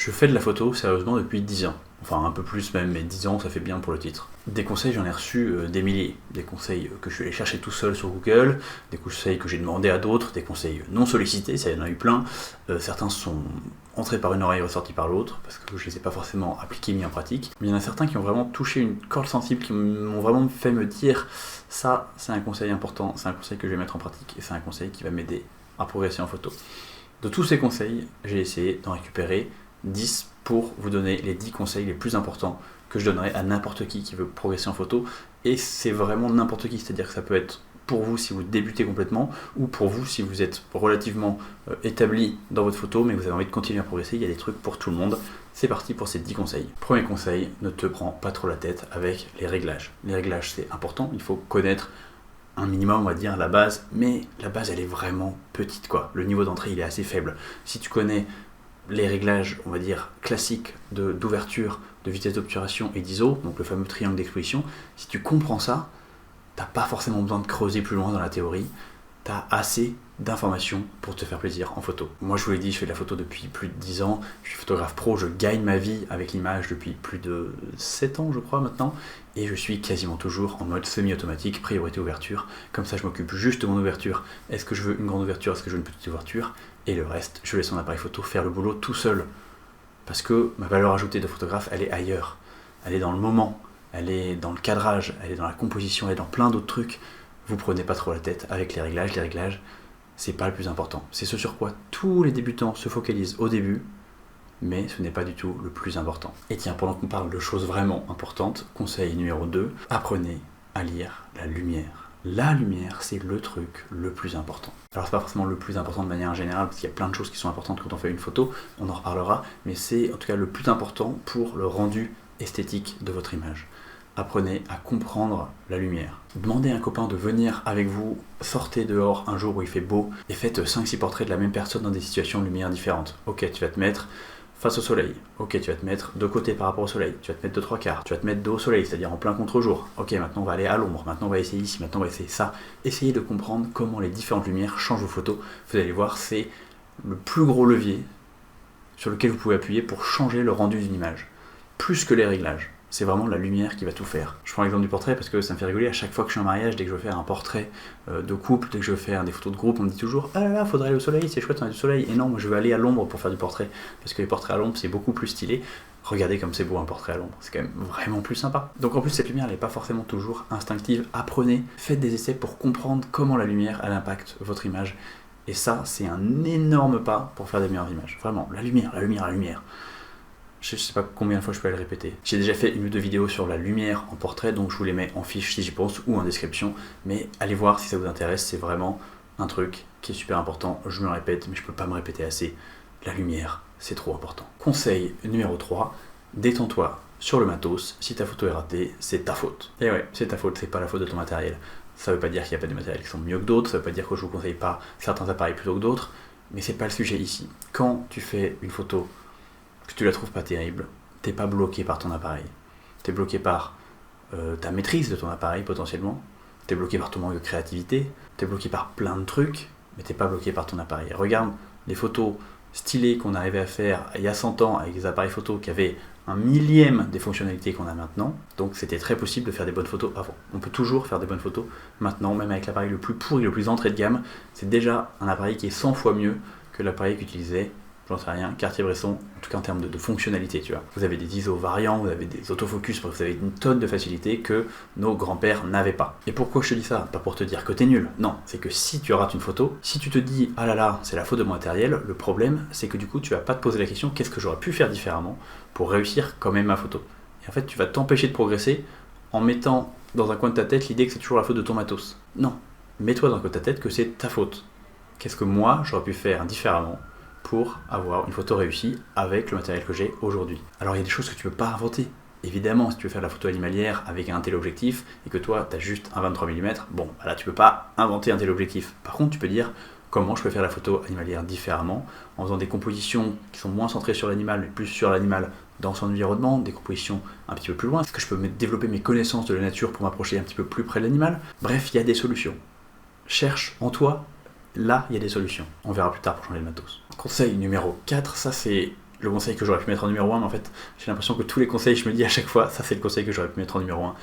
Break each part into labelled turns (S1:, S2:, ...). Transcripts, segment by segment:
S1: Je fais de la photo sérieusement depuis 10 ans. Enfin un peu plus même, mais 10 ans ça fait bien pour le titre. Des conseils, j'en ai reçu des milliers. Des conseils que je suis allé chercher tout seul sur Google, des conseils que j'ai demandé à d'autres, des conseils non sollicités, ça y en a eu plein. Certains sont entrés par une oreille et ressortis par l'autre, parce que je les ai pas forcément appliqués, mis en pratique. Mais il y en a certains qui ont vraiment touché une corde sensible, qui m'ont vraiment fait me dire ça c'est un conseil important, c'est un conseil que je vais mettre en pratique, et c'est un conseil qui va m'aider à progresser en photo. De tous ces conseils, j'ai essayé d'en récupérer 10 pour vous donner les 10 conseils les plus importants que je donnerai à n'importe qui veut progresser en photo. Et c'est vraiment n'importe qui, c'est-à-dire que ça peut être pour vous si vous débutez complètement, ou pour vous si vous êtes relativement établi dans votre photo, mais que vous avez envie de continuer à progresser, il y a des trucs pour tout le monde. C'est parti pour ces 10 conseils. Premier conseil, ne te prends pas trop la tête avec les réglages. Les réglages c'est important, il faut connaître un minimum, on va dire, la base, mais la base elle est vraiment petite quoi. Le niveau d'entrée il est assez faible. Si tu connais les réglages, on va dire, classiques d'ouverture, de vitesse d'obturation et d'ISO, donc le fameux triangle d'exposition, si tu comprends ça, t'as pas forcément besoin de creuser plus loin dans la théorie, t'as assez d'informations pour te faire plaisir en photo. Moi je vous l'ai dit, je fais de la photo depuis plus de 10 ans, je suis photographe pro, je gagne ma vie avec l'image depuis plus de 7 ans je crois maintenant, et je suis quasiment toujours en mode semi-automatique, priorité ouverture, comme ça je m'occupe juste de mon ouverture, est-ce que je veux une grande ouverture, est-ce que je veux une petite ouverture, et le reste, je laisse mon appareil photo faire le boulot tout seul, parce que ma valeur ajoutée de photographe, elle est ailleurs, elle est dans le moment, elle est dans le cadrage, elle est dans la composition, elle est dans plein d'autres trucs. Vous prenez pas trop la tête avec les réglages, c'est pas le plus important. C'est ce sur quoi tous les débutants se focalisent au début, mais ce n'est pas du tout le plus important. Et tiens, pendant qu'on parle de choses vraiment importantes, conseil numéro 2, apprenez à lire la lumière. La lumière, c'est le truc le plus important. Alors c'est pas forcément le plus important de manière générale, parce qu'il y a plein de choses qui sont importantes quand on fait une photo, on en reparlera, mais c'est en tout cas le plus important pour le rendu esthétique de votre image. Apprenez à comprendre la lumière. Demandez à un copain de venir avec vous, sortez dehors un jour où il fait beau, et faites 5-6 portraits de la même personne dans des situations de lumière différentes. Ok, tu vas te mettre face au soleil. Ok, tu vas te mettre de côté par rapport au soleil. Tu vas te mettre de 3/4. Tu vas te mettre dos au soleil, c'est-à-dire en plein contre-jour. Ok, maintenant on va aller à l'ombre. Maintenant on va essayer ici. Maintenant on va essayer ça. Essayez de comprendre comment les différentes lumières changent vos photos. Vous allez voir, c'est le plus gros levier sur lequel vous pouvez appuyer pour changer le rendu d'une image. Plus que les réglages. C'est vraiment la lumière qui va tout faire. Je prends l'exemple du portrait parce que ça me fait rigoler. À chaque fois que je suis en mariage, dès que je veux faire un portrait de couple, dès que je veux faire des photos de groupe, on me dit toujours « Ah là là, faudrait aller au soleil, c'est chouette, on a du soleil. » Et non, moi je veux aller à l'ombre pour faire du portrait. Parce que les portraits à l'ombre, c'est beaucoup plus stylé. Regardez comme c'est beau un portrait à l'ombre. C'est quand même vraiment plus sympa. Donc en plus, cette lumière, elle n'est pas forcément toujours instinctive. Apprenez, faites des essais pour comprendre comment la lumière, elle impacte votre image. Et ça, c'est un énorme pas pour faire des meilleures images. Vraiment, la lumière. Je sais pas combien de fois je peux le répéter. J'ai déjà fait 1 ou 2 vidéos sur la lumière en portrait, donc je vous les mets en fiche si j'y pense ou en description. Mais allez voir si ça vous intéresse, c'est vraiment un truc qui est super important. Je me répète, mais je peux pas me répéter assez. La lumière, c'est trop important. Conseil numéro 3, détends-toi sur le matos. Si ta photo est ratée, c'est ta faute. Et ouais, c'est ta faute, c'est pas la faute de ton matériel. Ça veut pas dire qu'il n'y a pas des matériels qui sont mieux que d'autres, ça veut pas dire que je vous conseille pas certains appareils plutôt que d'autres, mais c'est pas le sujet ici. Quand tu fais une photo que tu la trouves pas terrible, t'es pas bloqué par ton appareil. T'es bloqué par ta maîtrise de ton appareil potentiellement, t'es bloqué par ton manque de créativité, t'es bloqué par plein de trucs, mais t'es pas bloqué par ton appareil. Regarde les photos stylées qu'on arrivait à faire il y a 100 ans avec des appareils photo qui avaient 1/1000 des fonctionnalités qu'on a maintenant, donc c'était très possible de faire des bonnes photos avant. On peut toujours faire des bonnes photos maintenant, même avec l'appareil le plus pourri, le plus entrée de gamme, c'est déjà un appareil qui est 100 fois mieux que l'appareil qu'utilisait, j'en sais rien, Cartier-Bresson, en tout cas en termes de fonctionnalité, tu vois. Vous avez des ISO variants, vous avez des autofocus, vous avez une tonne de facilités que nos grands-pères n'avaient pas. Et pourquoi je te dis ça? Pas pour te dire que t'es nul, non, c'est que si tu rates une photo, si tu te dis « Ah là là, c'est la faute de mon matériel », le problème, c'est que du coup, tu vas pas te poser la question « Qu'est-ce que j'aurais pu faire différemment pour réussir quand même ma photo ?» Et en fait, tu vas t'empêcher de progresser en mettant dans un coin de ta tête l'idée que c'est toujours la faute de ton matos. Non, mets-toi dans le coin de ta tête que c'est ta faute. Qu'est-ce que moi, j'aurais pu faire différemment pour avoir une photo réussie avec le matériel que j'ai aujourd'hui. Alors il y a des choses que tu peux pas inventer. Évidemment, si tu veux faire de la photo animalière avec un téléobjectif et que toi tu as juste un 23 mm, bon, là tu peux pas inventer un téléobjectif. Par contre, tu peux dire comment je peux faire la photo animalière différemment en faisant des compositions qui sont moins centrées sur l'animal mais plus sur l'animal dans son environnement, des compositions un petit peu plus loin. Est-ce que je peux développer mes connaissances de la nature pour m'approcher un petit peu plus près de l'animal? Bref, il y a des solutions. Cherche en toi. Là, il y a des solutions. On verra plus tard pour changer le matos. Conseil numéro 4, ça c'est le conseil que j'aurais pu mettre en numéro 1, mais en fait, j'ai l'impression que tous les conseils, je me dis à chaque fois, ça c'est le conseil que j'aurais pu mettre en numéro 1,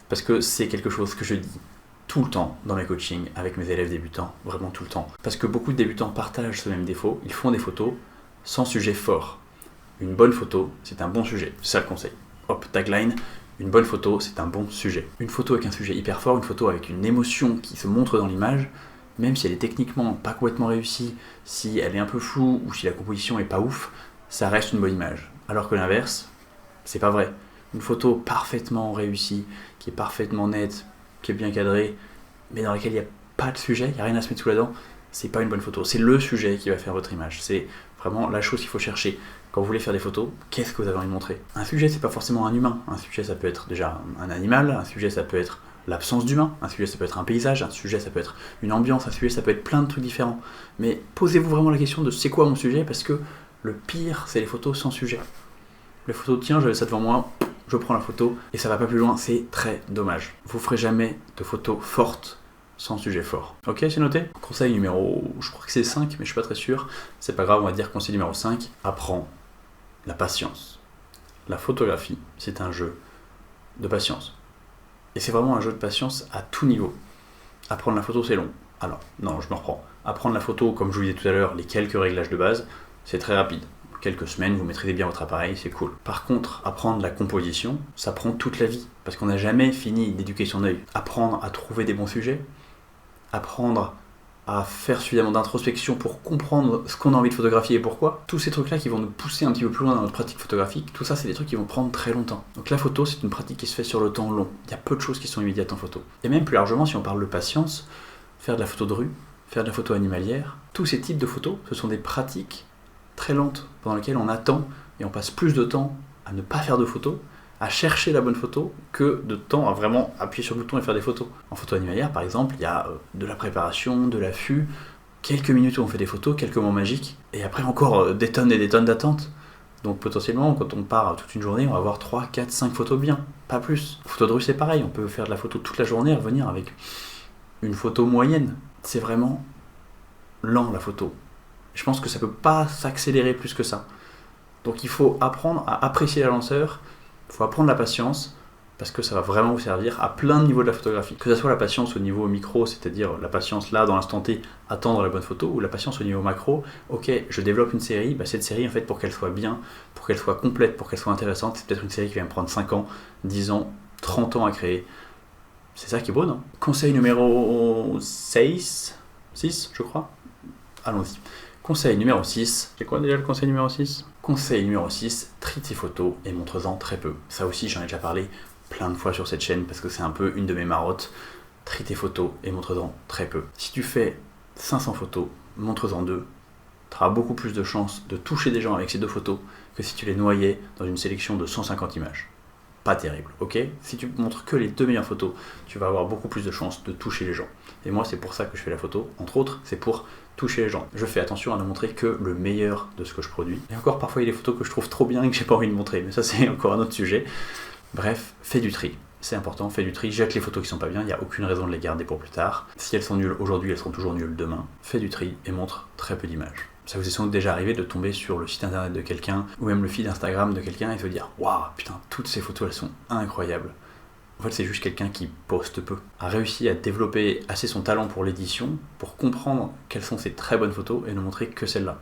S1: parce que c'est quelque chose que je dis tout le temps dans mes coachings avec mes élèves débutants, vraiment tout le temps. Parce que beaucoup de débutants partagent ce même défaut, ils font des photos sans sujet fort. Une bonne photo, c'est un bon sujet, c'est ça le conseil. Hop, tagline, une bonne photo, c'est un bon sujet. Une photo avec un sujet hyper fort, une photo avec une émotion qui se montre dans l'image, même si elle est techniquement pas complètement réussie, si elle est un peu floue ou si la composition est pas ouf, ça reste une bonne image. Alors que l'inverse, c'est pas vrai. Une photo parfaitement réussie, qui est parfaitement nette, qui est bien cadrée, mais dans laquelle il n'y a pas de sujet, il n'y a rien à se mettre sous la dent, c'est pas une bonne photo. C'est le sujet qui va faire votre image. C'est vraiment la chose qu'il faut chercher. Quand vous voulez faire des photos, qu'est-ce que vous avez envie de montrer ? Un sujet, c'est pas forcément un humain. Un sujet, ça peut être déjà un animal. Un sujet, ça peut être l'absence d'humain. Un sujet, ça peut être un paysage. Un sujet, ça peut être une ambiance. Un sujet, ça peut être plein de trucs différents. Mais posez-vous vraiment la question de c'est quoi mon sujet ? Parce que le pire, c'est les photos sans sujet. Les photos, tiens, j'avais ça devant moi, je prends la photo, et ça va pas plus loin, c'est très dommage. Vous ferez jamais de photos fortes sans sujet fort. Ok, c'est noté ? Conseil numéro, je crois que c'est 5, mais je suis pas très sûr. C'est pas grave, on va dire conseil numéro 5. Apprends la patience. La photographie, c'est un jeu de patience. Et c'est vraiment un jeu de patience à tout niveau. Apprendre la photo, c'est long. Alors, non, je me reprends. Apprendre la photo, comme je vous disais tout à l'heure, les quelques réglages de base, c'est très rapide. Quelques semaines, vous maîtrisez bien votre appareil, c'est cool. Par contre, apprendre la composition, ça prend toute la vie, parce qu'on n'a jamais fini d'éduquer son œil. Apprendre à trouver des bons sujets, apprendre à faire suffisamment d'introspection pour comprendre ce qu'on a envie de photographier et pourquoi. Tous ces trucs-là qui vont nous pousser un petit peu plus loin dans notre pratique photographique, tout ça, c'est des trucs qui vont prendre très longtemps. Donc la photo, c'est une pratique qui se fait sur le temps long. Il y a peu de choses qui sont immédiates en photo. Et même plus largement, si on parle de patience, faire de la photo de rue, faire de la photo animalière, tous ces types de photos, ce sont des pratiques très lentes pendant lesquelles on attend et on passe plus de temps à ne pas faire de photos, à chercher la bonne photo, que de temps à vraiment appuyer sur le bouton et faire des photos. En photo animalière, par exemple, il y a de la préparation, de l'affût, quelques minutes où on fait des photos, quelques moments magiques, et après encore des tonnes et des tonnes d'attente. Donc potentiellement, quand on part toute une journée, on va avoir 3, 4, 5 photos bien, pas plus. Photo de rue, c'est pareil, on peut faire de la photo toute la journée et revenir avec une photo moyenne. C'est vraiment lent la photo. Je pense que ça peut pas s'accélérer plus que ça. Donc il faut apprendre à apprécier la lenteur, il faut apprendre la patience, parce que ça va vraiment vous servir à plein de niveaux de la photographie. Que ce soit la patience au niveau micro, c'est-à-dire la patience là, dans l'instant T, attendre la bonne photo, ou la patience au niveau macro, ok, je développe une série, cette série, en fait, pour qu'elle soit bien, pour qu'elle soit complète, pour qu'elle soit intéressante, c'est peut-être une série qui va me prendre 5 ans, 10 ans, 30 ans à créer. C'est ça qui est beau, non ? Conseil numéro 6, je crois. Allons-y. Conseil numéro 6. C'est quoi déjà le conseil numéro 6 ? Conseil numéro 6, trie tes photos et montre-en très peu. Ça aussi, j'en ai déjà parlé plein de fois sur cette chaîne parce que c'est un peu une de mes marottes. Trie tes photos et montre-en très peu. Si tu fais 500 photos, montre-en 2. Tu auras beaucoup plus de chances de toucher des gens avec ces 2 photos que si tu les noyais dans une sélection de 150 images. Pas terrible, ok ? Si tu montres que les 2 meilleures photos, tu vas avoir beaucoup plus de chances de toucher les gens. Et moi, c'est pour ça que je fais la photo. Entre autres, c'est pour toucher les gens. Je fais attention à ne montrer que le meilleur de ce que je produis. Et encore, parfois, il y a des photos que je trouve trop bien et que j'ai pas envie de montrer. Mais ça, c'est encore un autre sujet. Bref, fais du tri. C'est important, fais du tri. Jette les photos qui sont pas bien. Il n'y a aucune raison de les garder pour plus tard. Si elles sont nulles aujourd'hui, elles seront toujours nulles demain. Fais du tri et montre très peu d'images. Ça vous est sans doute déjà arrivé de tomber sur le site internet de quelqu'un ou même le feed Instagram de quelqu'un et de se dire « Waouh, putain, toutes ces photos, elles sont incroyables ». En fait, c'est juste quelqu'un qui poste peu. A réussi à développer assez son talent pour l'édition pour comprendre quelles sont ses très bonnes photos et ne montrer que celles-là.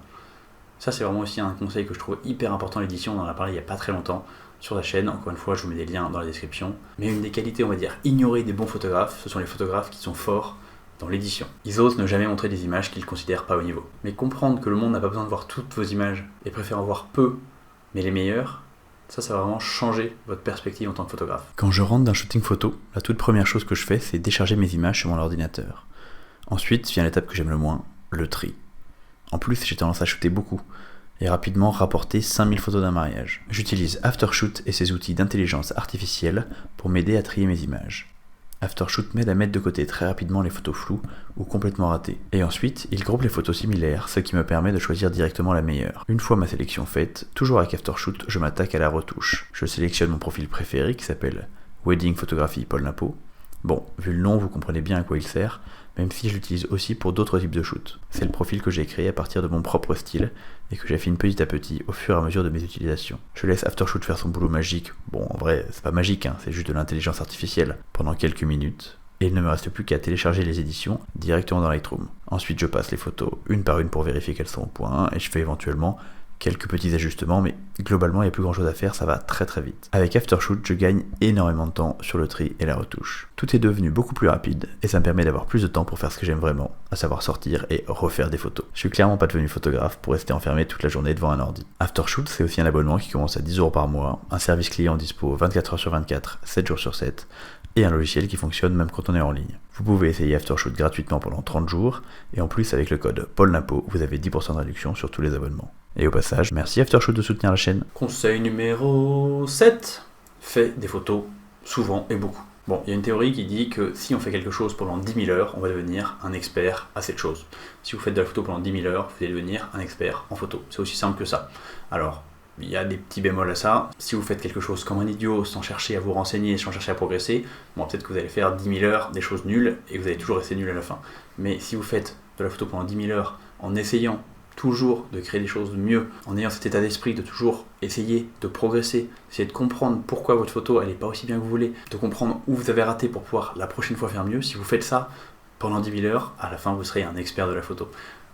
S1: Ça, c'est vraiment aussi un conseil que je trouve hyper important à l'édition. On en a parlé il n'y a pas très longtemps sur la chaîne. Encore une fois, je vous mets des liens dans la description. Mais une des qualités, on va dire, ignorées des bons photographes, ce sont les photographes qui sont forts dans l'édition. Ils osent ne jamais montrer des images qu'ils considèrent pas au niveau. Mais comprendre que le monde n'a pas besoin de voir toutes vos images et préfère en voir peu, mais les meilleures, ça va vraiment changer votre perspective en tant que photographe. Quand je rentre d'un shooting photo, la toute première chose que je fais, c'est décharger mes images sur mon ordinateur. Ensuite vient l'étape que j'aime le moins, le tri. En plus, j'ai tendance à shooter beaucoup et rapidement rapporter 5000 photos d'un mariage. J'utilise Aftershoot et ses outils d'intelligence artificielle pour m'aider à trier mes images. Aftershoot m'aide à mettre de côté très rapidement les photos floues ou complètement ratées. Et ensuite, il groupe les photos similaires, ce qui me permet de choisir directement la meilleure. Une fois ma sélection faite, toujours avec Aftershoot, je m'attaque à la retouche. Je sélectionne mon profil préféré qui s'appelle Wedding Photography Paul Napo. Bon, vu le nom, vous comprenez bien à quoi il sert, même si je l'utilise aussi pour d'autres types de shoots. C'est le profil que j'ai créé à partir de mon propre style et que j'affine petit à petit au fur et à mesure de mes utilisations. Je laisse Aftershoot faire son boulot magique. Bon, en vrai, c'est pas magique, c'est juste de l'intelligence artificielle. Pendant quelques minutes. Et il ne me reste plus qu'à télécharger les éditions directement dans Lightroom. Ensuite, je passe les photos une par une pour vérifier qu'elles sont au point et je fais éventuellement quelques petits ajustements, mais globalement il n'y a plus grand chose à faire, ça va très très vite. Avec Aftershoot, je gagne énormément de temps sur le tri et la retouche. Tout est devenu beaucoup plus rapide et ça me permet d'avoir plus de temps pour faire ce que j'aime vraiment, à savoir sortir et refaire des photos. Je suis clairement pas devenu photographe pour rester enfermé toute la journée devant un ordi. Aftershoot, c'est aussi un abonnement qui commence à 10€ par mois, un service client dispo 24h sur 24, 7 jours sur 7, et un logiciel qui fonctionne même quand on est en ligne. Vous pouvez essayer Aftershoot gratuitement pendant 30 jours, et en plus avec le code PaulNapo, vous avez 10% de réduction sur tous les abonnements. Et au passage, merci Aftershoot de soutenir la chaîne. Conseil numéro 7. Fais des photos souvent et beaucoup. Bon, il y a une théorie qui dit que si on fait quelque chose pendant 10 000 heures, on va devenir un expert à cette chose. Si vous faites de la photo pendant 10 000 heures, vous allez devenir un expert en photo. C'est aussi simple que ça. Alors, il y a des petits bémols à ça. Si vous faites quelque chose comme un idiot, sans chercher à vous renseigner, sans chercher à progresser, bon, peut-être que vous allez faire 10 000 heures, des choses nulles, et vous allez toujours rester nul à la fin. Mais si vous faites de la photo pendant 10 000 heures, en essayant toujours de créer des choses de mieux, en ayant cet état d'esprit de toujours essayer de progresser, essayer de comprendre pourquoi votre photo elle n'est pas aussi bien que vous voulez, de comprendre où vous avez raté pour pouvoir la prochaine fois faire mieux, si vous faites ça pendant 10 000 heures, à la fin vous serez un expert de la photo.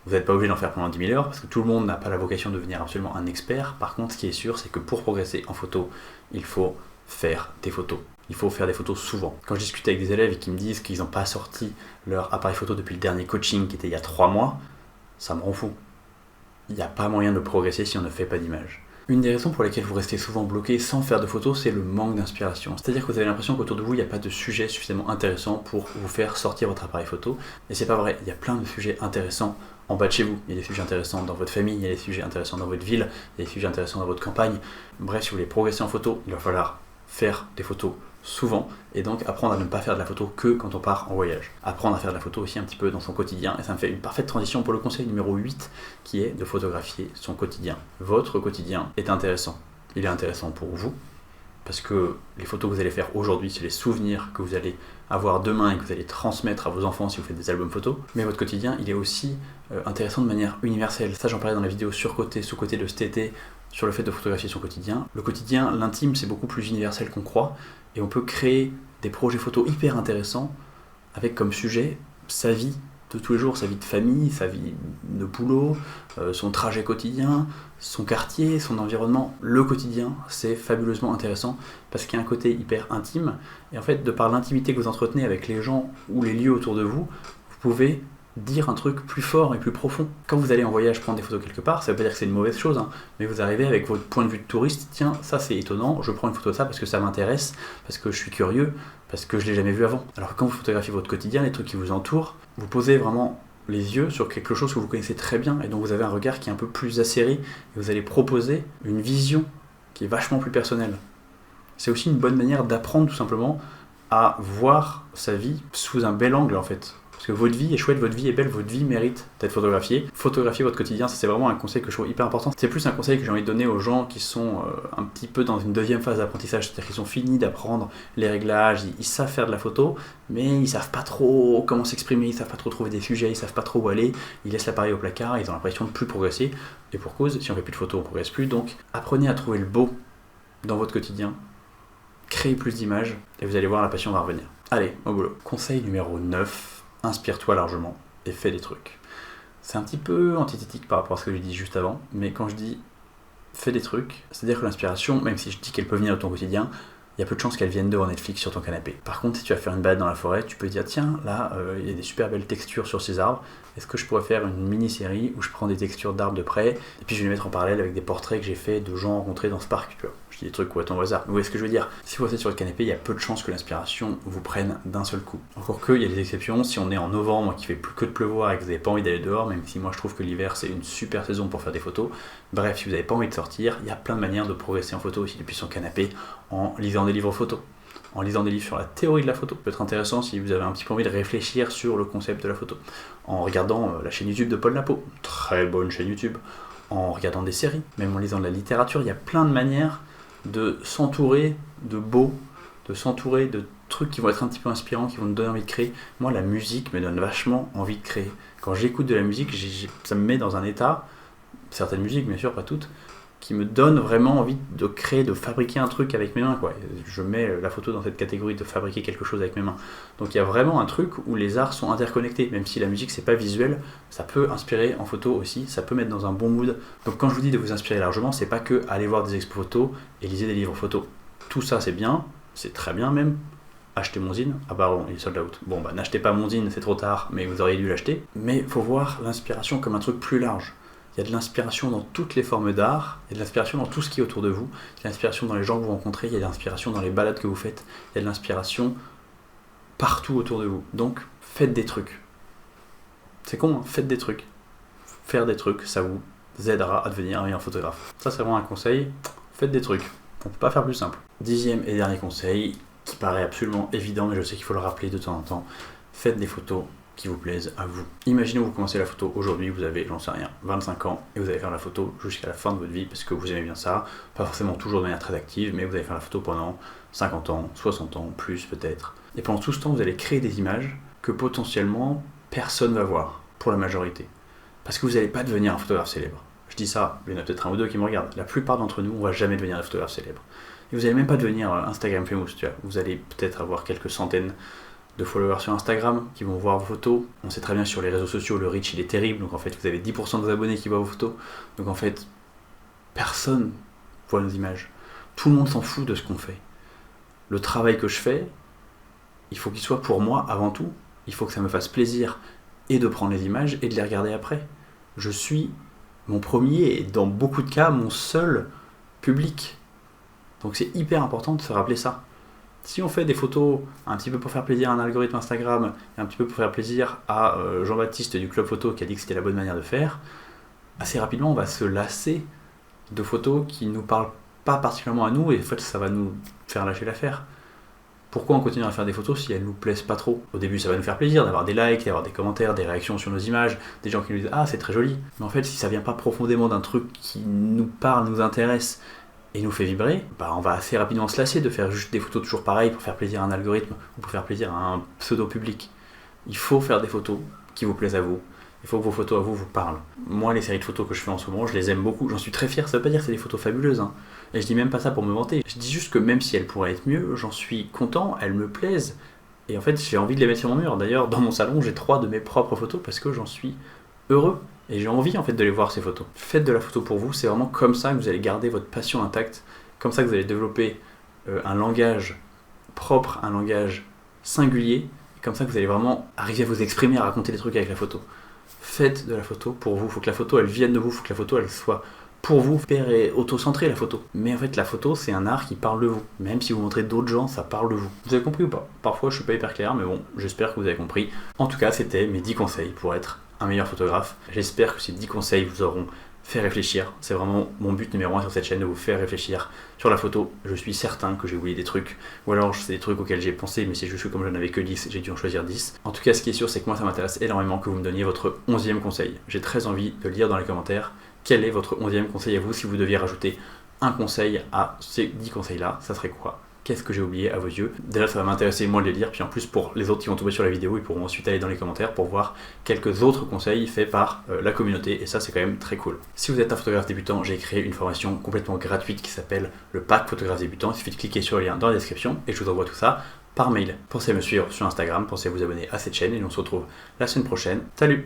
S1: Vous n'êtes pas obligé d'en faire pendant 10 000 heures, parce que tout le monde n'a pas la vocation de devenir absolument un expert. Par contre, ce qui est sûr, c'est que pour progresser en photo, il faut faire des photos. Il faut faire des photos souvent. Quand je discute avec des élèves et qu'ils me disent qu'ils n'ont pas sorti leur appareil photo depuis le dernier coaching qui était il y a 3 mois, ça me rend fou. Il n'y a pas moyen de progresser si on ne fait pas d'images. Une des raisons pour lesquelles vous restez souvent bloqué sans faire de photos, c'est le manque d'inspiration. C'est-à-dire que vous avez l'impression qu'autour de vous, il n'y a pas de sujet suffisamment intéressant pour vous faire sortir votre appareil photo. Et c'est pas vrai, il y a plein de sujets intéressants en bas de chez vous. Il y a des sujets intéressants dans votre famille, il y a des sujets intéressants dans votre ville, il y a des sujets intéressants dans votre campagne. Bref, si vous voulez progresser en photo, il va falloir faire des photos souvent, et donc apprendre à ne pas faire de la photo que quand on part en voyage. Apprendre à faire de la photo aussi un petit peu dans son quotidien, et ça me fait une parfaite transition pour le conseil numéro 8, qui est de photographier son quotidien. Votre quotidien est intéressant. Il est intéressant pour vous, parce que les photos que vous allez faire aujourd'hui, c'est les souvenirs que vous allez avoir demain et que vous allez transmettre à vos enfants si vous faites des albums photos. Mais votre quotidien, il est aussi intéressant de manière universelle. Ça, j'en parlais dans la vidéo surcoté, sous-côté de cet été, sur le fait de photographier son quotidien. Le quotidien, l'intime, c'est beaucoup plus universel qu'on croit, et on peut créer des projets photos hyper intéressants avec comme sujet sa vie de tous les jours, sa vie de famille, sa vie de boulot, son trajet quotidien, son quartier, son environnement. Le quotidien, c'est fabuleusement intéressant parce qu'il y a un côté hyper intime, et en fait, de par l'intimité que vous entretenez avec les gens ou les lieux autour de vous, vous pouvez dire un truc plus fort et plus profond. Quand vous allez en voyage prendre des photos quelque part, ça veut pas dire que c'est une mauvaise chose, mais vous arrivez avec votre point de vue de touriste, tiens, ça c'est étonnant, je prends une photo de ça parce que ça m'intéresse, parce que je suis curieux, parce que je l'ai jamais vu avant. Alors que quand vous photographiez votre quotidien, les trucs qui vous entourent, vous posez vraiment les yeux sur quelque chose que vous connaissez très bien, et dont vous avez un regard qui est un peu plus acéré, et vous allez proposer une vision qui est vachement plus personnelle. C'est aussi une bonne manière d'apprendre tout simplement à voir sa vie sous un bel angle en fait. Parce que votre vie est chouette, votre vie est belle, votre vie mérite d'être photographiée. Photographier votre quotidien, ça c'est vraiment un conseil que je trouve hyper important. C'est plus un conseil que j'ai envie de donner aux gens qui sont un petit peu dans une deuxième phase d'apprentissage, c'est-à-dire qu'ils ont fini d'apprendre les réglages, ils savent faire de la photo, mais ils savent pas trop comment s'exprimer, ils savent pas trop trouver des sujets, ils savent pas trop où aller, ils laissent l'appareil au placard, ils ont l'impression de plus progresser, et pour cause, si on fait plus de photos, on progresse plus, donc apprenez à trouver le beau dans votre quotidien, créez plus d'images, et vous allez voir, la passion va revenir. Allez, au boulot. Conseil numéro 9. Inspire-toi largement et fais des trucs. C'est un petit peu antithétique par rapport à ce que j'ai dit juste avant, mais quand je dis fais des trucs, c'est-à-dire que l'inspiration, même si je dis qu'elle peut venir de ton quotidien, il y a peu de chances qu'elle vienne devant Netflix sur ton canapé. Par contre, si tu vas faire une balade dans la forêt, tu peux te dire tiens, là, il y a des super belles textures sur ces arbres, est-ce que je pourrais faire une mini-série où je prends des textures d'arbres de près, et puis je vais les mettre en parallèle avec des portraits que j'ai fait de gens rencontrés dans ce parc, tu vois. Je dis des trucs complètement au hasard. Mais où est-ce que je veux dire? Si vous restez sur le canapé, il y a peu de chances que l'inspiration vous prenne d'un seul coup. Encore que, il y a des exceptions. Si on est en novembre, qu'il fait plus que de pleuvoir et que vous n'avez pas envie d'aller dehors, même si moi je trouve que l'hiver c'est une super saison pour faire des photos. Bref, si vous n'avez pas envie de sortir, il y a plein de manières de progresser en photo aussi depuis son canapé, en lisant des livres photos. En lisant des livres sur la théorie de la photo. Ça peut être intéressant si vous avez un petit peu envie de réfléchir sur le concept de la photo. En regardant la chaîne YouTube de Paul Napo, très bonne chaîne YouTube. En regardant des séries, même en lisant de la littérature, il y a plein de manières de s'entourer de beau, de s'entourer de trucs qui vont être un petit peu inspirants, qui vont nous donner envie de créer. Moi, la musique me donne vachement envie de créer. Quand j'écoute de la musique, ça me met dans un état, certaines musiques bien sûr, pas toutes, qui me donnent vraiment envie de créer, de fabriquer un truc avec mes mains, quoi. Je mets la photo dans cette catégorie de fabriquer quelque chose avec mes mains. Donc il y a vraiment un truc où les arts sont interconnectés, même si la musique c'est pas visuel, ça peut inspirer en photo aussi, ça peut mettre dans un bon mood. Donc quand je vous dis de vous inspirer largement, c'est pas que aller voir des expos photos et lisez des livres photos. Tout ça c'est bien, c'est très bien même. Achetez mon zine, ah bah bon, il est sold out. Bon bah n'achetez pas mon zine, c'est trop tard, mais vous auriez dû l'acheter. Mais faut voir l'inspiration comme un truc plus large. Il y a de l'inspiration dans toutes les formes d'art, il y a de l'inspiration dans tout ce qui est autour de vous, il y a de l'inspiration dans les gens que vous rencontrez, il y a de l'inspiration dans les balades que vous faites, il y a de l'inspiration partout autour de vous. Donc faites des trucs. C'est con, hein, faites des trucs. Faire des trucs, ça vous aidera à devenir un meilleur photographe. Ça c'est vraiment un conseil, faites des trucs. On ne peut pas faire plus simple. 10e et dernier conseil, qui paraît absolument évident, mais je sais qu'il faut le rappeler de temps en temps, faites des photos qui vous plaisent à vous. Imaginez vous commencez la photo aujourd'hui, vous avez, j'en sais rien, 25 ans, et vous allez faire la photo jusqu'à la fin de votre vie parce que vous aimez bien ça, pas forcément toujours de manière très active, mais vous allez faire la photo pendant 50 ans, 60 ans, plus peut-être. Et pendant tout ce temps, vous allez créer des images que potentiellement personne va voir, pour la majorité. Parce que vous n'allez pas devenir un photographe célèbre. Je dis ça, il y en a peut-être un ou deux qui me regardent. La plupart d'entre nous, on va jamais devenir un photographe célèbre. Et vous n'allez même pas devenir Instagram famous, tu vois. Vous allez peut-être avoir quelques centaines de followers sur Instagram qui vont voir vos photos. On sait très bien sur les réseaux sociaux, le reach il est terrible, donc en fait vous avez 10% de vos abonnés qui voient vos photos. Donc en fait, personne voit nos images. Tout le monde s'en fout de ce qu'on fait. Le travail que je fais, il faut qu'il soit pour moi avant tout. Il faut que ça me fasse plaisir et de prendre les images et de les regarder après. Je suis mon premier et dans beaucoup de cas mon seul public. Donc c'est hyper important de se rappeler ça. Si on fait des photos un petit peu pour faire plaisir à un algorithme Instagram et un petit peu pour faire plaisir à Jean-Baptiste du Club Photo qui a dit que c'était la bonne manière de faire, assez rapidement on va se lasser de photos qui ne nous parlent pas particulièrement à nous et en fait ça va nous faire lâcher l'affaire. Pourquoi on continue à faire des photos si elles ne nous plaisent pas trop? Au début ça va nous faire plaisir d'avoir des likes, d'avoir des commentaires, des réactions sur nos images, des gens qui nous disent ah c'est très joli. Mais en fait si ça vient pas profondément d'un truc qui nous parle, nous intéresse, et nous fait vibrer, bah on va assez rapidement se lasser de faire juste des photos toujours pareilles pour faire plaisir à un algorithme ou pour faire plaisir à un pseudo-public. Il faut faire des photos qui vous plaisent à vous. Il faut que vos photos à vous vous parlent. Moi, les séries de photos que je fais en ce moment, je les aime beaucoup. J'en suis très fier. Ça veut pas dire que c'est des photos fabuleuses. Hein. Et je dis même pas ça pour me vanter. Je dis juste que même si elles pourraient être mieux, j'en suis content, elles me plaisent. Et en fait, j'ai envie de les mettre sur mon mur. D'ailleurs, dans mon salon, j'ai 3 de mes propres photos parce que j'en suis heureux. Et j'ai envie en fait de les voir ces photos. Faites de la photo pour vous, c'est vraiment comme ça que vous allez garder votre passion intacte, comme ça que vous allez développer un langage propre, un langage singulier, et comme ça que vous allez vraiment arriver à vous exprimer, à raconter des trucs avec la photo. Faites de la photo pour vous, il faut que la photo elle vienne de vous, il faut que la photo elle soit pour vous, et auto-centrée la photo. Mais en fait la photo c'est un art qui parle de vous, même si vous montrez d'autres gens, ça parle de vous. Vous avez compris ou pas? Parfois je suis pas hyper clair, mais bon, j'espère que vous avez compris. En tout cas c'était mes 10 conseils pour être un meilleur photographe. J'espère que ces 10 conseils vous auront fait réfléchir. C'est vraiment mon but numéro 1 sur cette chaîne, de vous faire réfléchir sur la photo. Je suis certain que j'ai oublié des trucs, ou alors c'est des trucs auxquels j'ai pensé, mais c'est juste que comme je n'en avais que 10, j'ai dû en choisir 10. En tout cas, ce qui est sûr, c'est que moi ça m'intéresse énormément que vous me donniez votre 11e conseil. J'ai très envie de lire dans les commentaires quel est votre 11e conseil à vous. Si vous deviez rajouter un conseil à ces 10 conseils-là, ça serait quoi? Qu'est-ce que j'ai oublié à vos yeux? Déjà ça va m'intéresser moi de les lire, puis en plus pour les autres qui vont tomber sur la vidéo, ils pourront ensuite aller dans les commentaires pour voir quelques autres conseils faits par la communauté, et ça c'est quand même très cool. Si vous êtes un photographe débutant, j'ai créé une formation complètement gratuite qui s'appelle le pack photographe débutant. Il suffit de cliquer sur le lien dans la description et je vous envoie tout ça par mail. Pensez à me suivre sur Instagram, pensez à vous abonner à cette chaîne et on se retrouve la semaine prochaine. Salut!